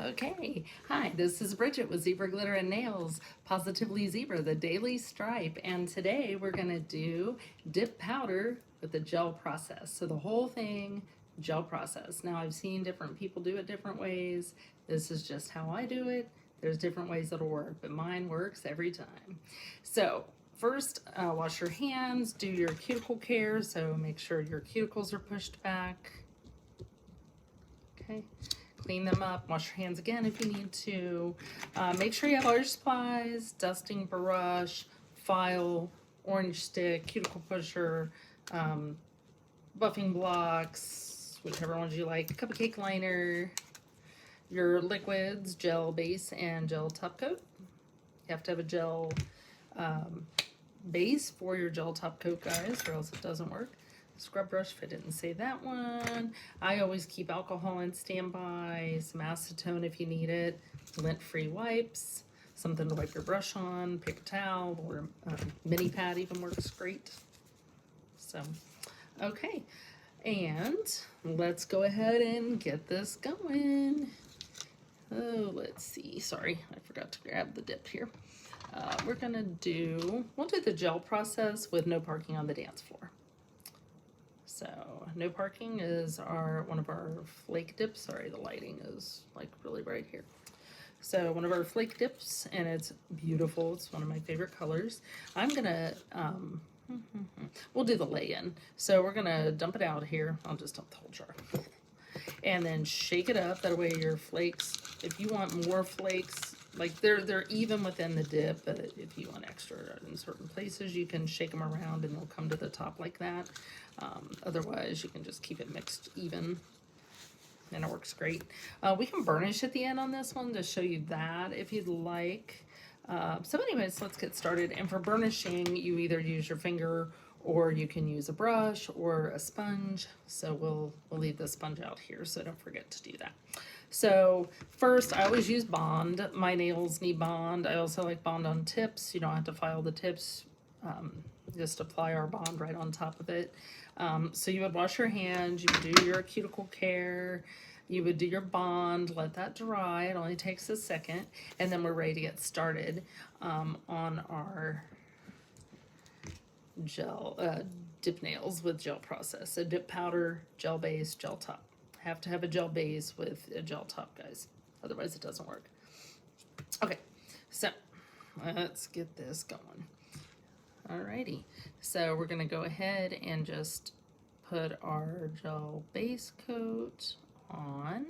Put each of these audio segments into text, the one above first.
Okay, hi, this is Bridget with Zebra Glitter and Nails, Positively Zebra, the daily stripe, and today we're gonna do dip powder with the gel process. So the whole thing, gel process. Now I've seen different people do it different ways. This is just how I do it. There's different ways that'll work, but mine works every time. So first, wash your hands, do your cuticle care, so make sure your cuticles are pushed back. Okay, clean them up, wash your hands again if you need to. Make sure you have all your supplies, dusting brush, file, orange stick, cuticle pusher, buffing blocks, whichever ones you like, cupcake liner, your liquids, gel base and gel top coat. You have to have a gel base for your gel top coat, guys, or else it doesn't work. Scrub brush, if I didn't say that one. I always keep alcohol on standby, some acetone if you need it, lint-free wipes, something to wipe your brush on, paper towel, or mini pad even works great. So, okay, and let's go ahead and get this going. Oh, let's see, sorry, I forgot to grab the dip here. We'll do the gel process with no parking on the dance floor. So no parking is one of our flake dips. Sorry, the lighting is like really bright here. So one of our flake dips, and it's beautiful. It's one of my favorite colors. I'm gonna, we'll do the lay-in. So we're gonna dump it out here. I'll just dump the whole jar. And then shake it up. That way your flakes, if you want more flakes, like they're even within the dip, but if you want extra in certain places, you can shake them around and they'll come to the top like that. Otherwise, you can just keep it mixed even, and it works great. We can burnish at the end on this one to show you that if you'd like. So anyways, let's get started. And for burnishing, you either use your finger or you can use a brush or a sponge. So we'll leave the sponge out here, so don't forget to do that. So first, I always use Bond. My nails need Bond. I also like Bond on tips. You don't have to file the tips. Just apply our Bond right on top of it. So you would wash your hands, you would do your cuticle care, you would do your Bond, let that dry. It only takes a second, and then we're ready to get started on our gel dip nails with gel process. So dip powder, gel base, gel top. Have to have a gel base with a gel top, guys. Otherwise it doesn't work. Okay, so let's get this going. Alrighty, so we're gonna go ahead and just put our gel base coat on.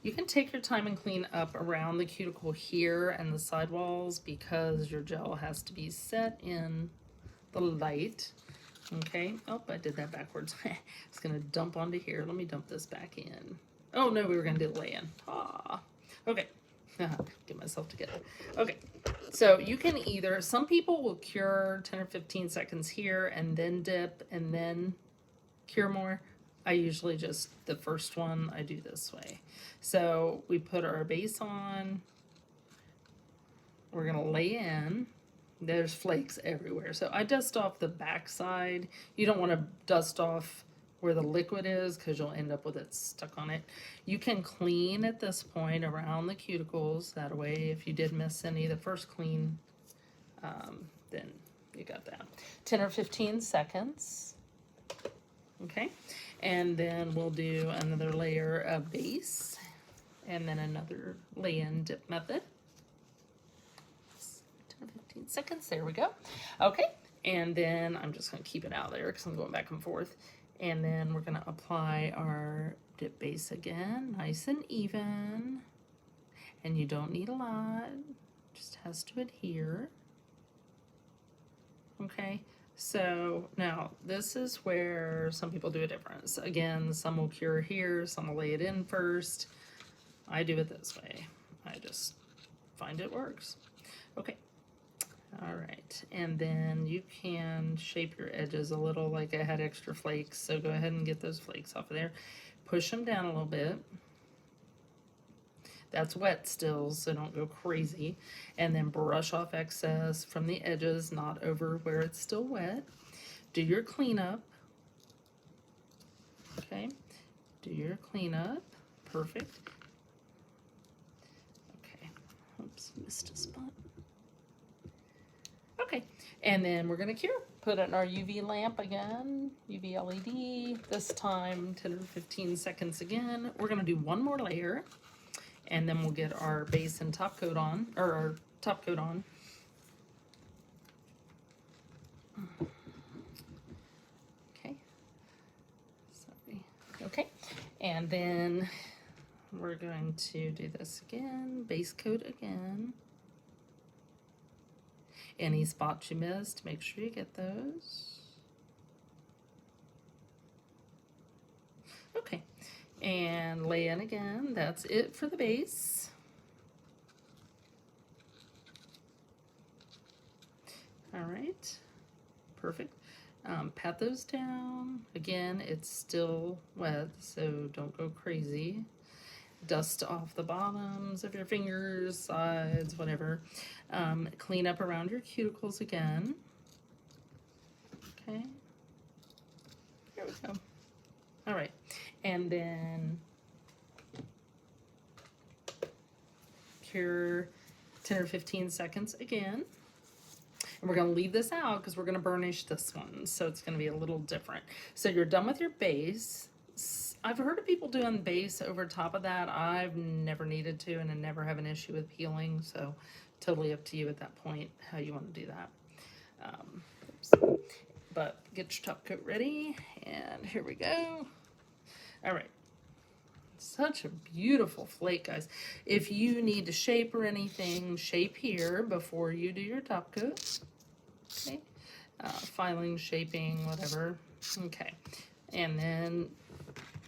You can take your time and clean up around the cuticle here and the sidewalls because your gel has to be set in the light. Okay, oh, I did that backwards. It's gonna dump onto here. Let me dump this back in. Oh no, we were gonna do the lay-in. Okay, get myself together. Okay, so you can either, some people will cure 10 or 15 seconds here and then dip and then cure more. I usually just, the first one I do this way. So we put our base on, we're gonna lay in. There's flakes everywhere. So I dust off the back side. You don't want to dust off where the liquid is because you'll end up with it stuck on it. You can clean at this point around the cuticles. That way, if you did miss any the first clean, then you got that. 10 or 15 seconds. Okay. And then we'll do another layer of base and then another lay-in dip method. 15 seconds, there we go. Okay, and then I'm just gonna keep it out there because I'm going back and forth. And then we're gonna apply our dip base again, nice and even. And you don't need a lot, just has to adhere. Okay, so now this is where some people do a difference. Again, some will cure here, some will lay it in first. I do it this way. I just find it works. Okay. All right, and then you can shape your edges a little, like I had extra flakes, so go ahead and get those flakes off of there. Push them down a little bit. That's wet still, so don't go crazy. And then brush off excess from the edges, not over where it's still wet. Do your cleanup. Okay, do your cleanup. Perfect. And then we're gonna cure. Put it in our UV lamp again, UV LED, this time 10 or 15 seconds again. We're gonna do one more layer, and then we'll get our base and top coat on, or our top coat on. Okay, sorry. Okay, and then we're going to do this again, base coat again. Any spots you missed, make sure you get those. Okay, and lay in again. That's it for the base. All right, perfect. Pat those down. Again, it's still wet, so don't go crazy. Dust off the bottoms of your fingers, sides, whatever. Clean up around your cuticles again. Okay. Here we go. All right. And then cure 10 or 15 seconds again. And we're going to leave this out because we're going to burnish this one. So it's going to be a little different. So you're done with your base. I've heard of people doing base over top of that. I've never needed to, and I never have an issue with peeling. So totally up to you at that point how you want to do that. But get your top coat ready, and here we go. All right. Such a beautiful flake, guys. If you need to shape or anything, shape here before you do your top coat. Okay. Filing, shaping, whatever. Okay. And then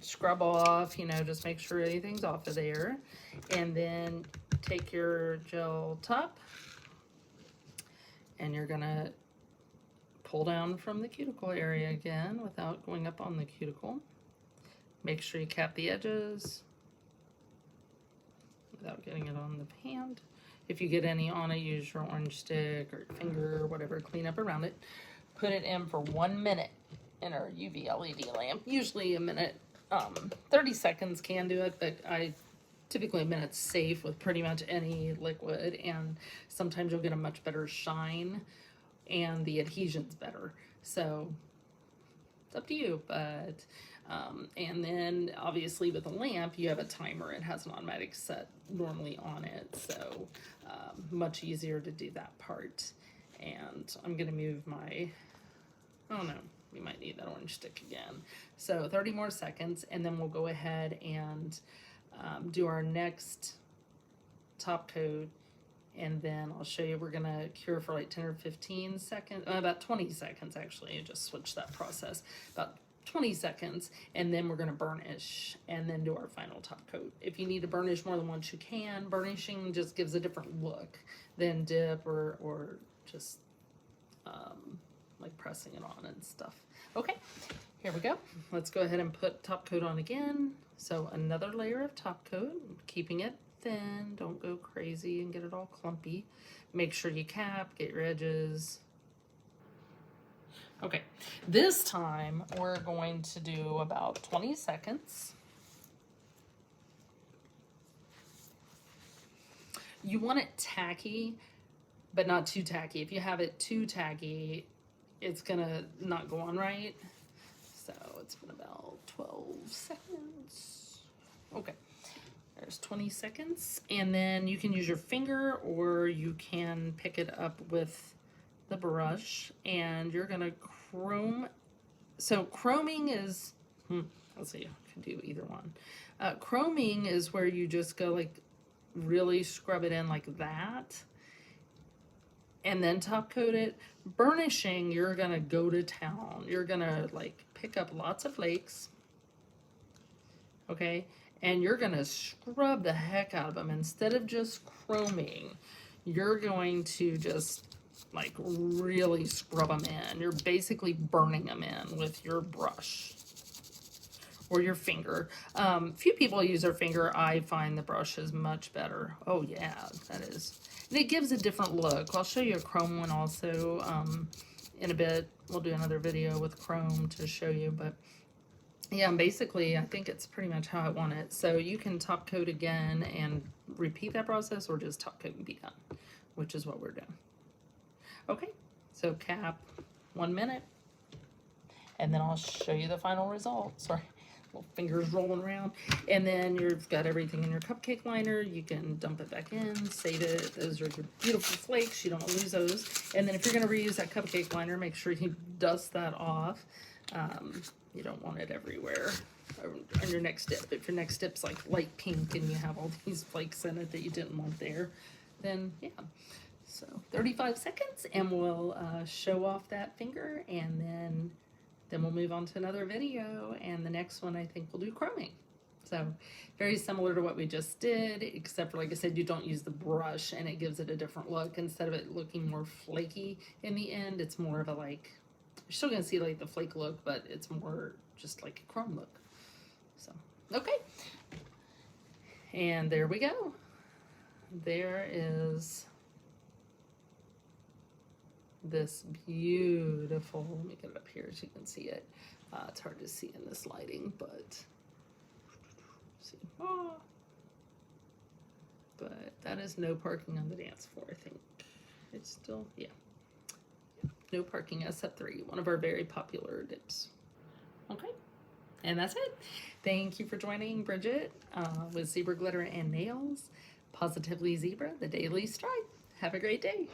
scrub off, you know, just make sure anything's off of there. And then take your gel top, and you're gonna pull down from the cuticle area again without going up on the cuticle. Make sure you cap the edges without getting it on the hand. If you get any on it, use your orange stick or finger or whatever, clean up around it. Put it in for 1 minute in our UV LED lamp, usually a minute. 30 seconds can do it, but typically a minute's safe with pretty much any liquid, and sometimes you'll get a much better shine and the adhesion's better. So it's up to you, but and then obviously with a lamp you have a timer. It has an automatic set normally on it, so much easier to do that part. And I'm gonna move my, oh no, we might need that orange stick again. So 30 more seconds, and then we'll go ahead and do our next top coat, and then I'll show you. We're gonna cure for like 10 or 15 seconds, about 20 seconds actually. Just switch that process, about 20 seconds, and then we're gonna burnish and then do our final top coat. If you need to burnish more than once, you can. Burnishing just gives a different look than dip or just like pressing it on and stuff. Okay, here we go. Let's go ahead and put top coat on again. So another layer of top coat, keeping it thin. Don't go crazy and get it all clumpy. Make sure you cap, get your edges. Okay, this time we're going to do about 20 seconds. You want it tacky, but not too tacky. If you have it too tacky, it's gonna not go on right. So it's been about 12 seconds. Okay, there's 20 seconds. And then you can use your finger, or you can pick it up with the brush, and you're gonna chrome. So chroming is, let's see, I can do either one. Chroming is where you just go like really scrub it in like that, and then top coat it. Burnishing, you're gonna go to town. You're gonna like pick up lots of flakes, okay? And you're gonna scrub the heck out of them. Instead of just chroming, you're going to just like really scrub them in. You're basically burning them in with your brush or your finger. Few people use their finger. I find the brush is much better. Oh yeah, that is. And it gives a different look. I'll show you a chrome one also in a bit. We'll do another video with chrome to show you, but yeah, basically I think it's pretty much how I want it. So you can top coat again and repeat that process, or just top coat and be done, which is what we're doing. Okay, So cap 1 minute, and then I'll show you the final result. Sorry, little fingers rolling around. And then you've got everything in your cupcake liner. You can dump it back in, save it. Those are your beautiful flakes. You don't want to lose those. And then if you're going to reuse that cupcake liner, make sure you dust that off. You don't want it everywhere on your next dip. If your next dip's like light pink and you have all these flakes in it that you didn't want there, then yeah. So 35 seconds and we'll show off that finger, and then we'll move on to another video, and the next one I think we'll do chroming. So very similar to what we just did, except for, like I said, you don't use the brush and it gives it a different look. Instead of it looking more flaky in the end, it's more of a like, you're still gonna see like the flake look, but it's more just like a chrome look. So, okay. And there we go. There is this beautiful, let me get it up here so you can see it. It's hard to see in this lighting, but see. But that is no parking on the dance floor, I think. It's still, yeah. No parking, SF3, one of our very popular dips. Okay, and that's it. Thank you for joining Bridget with Zebra Glitter and Nails. Positively Zebra, the Daily Stripe. Have a great day.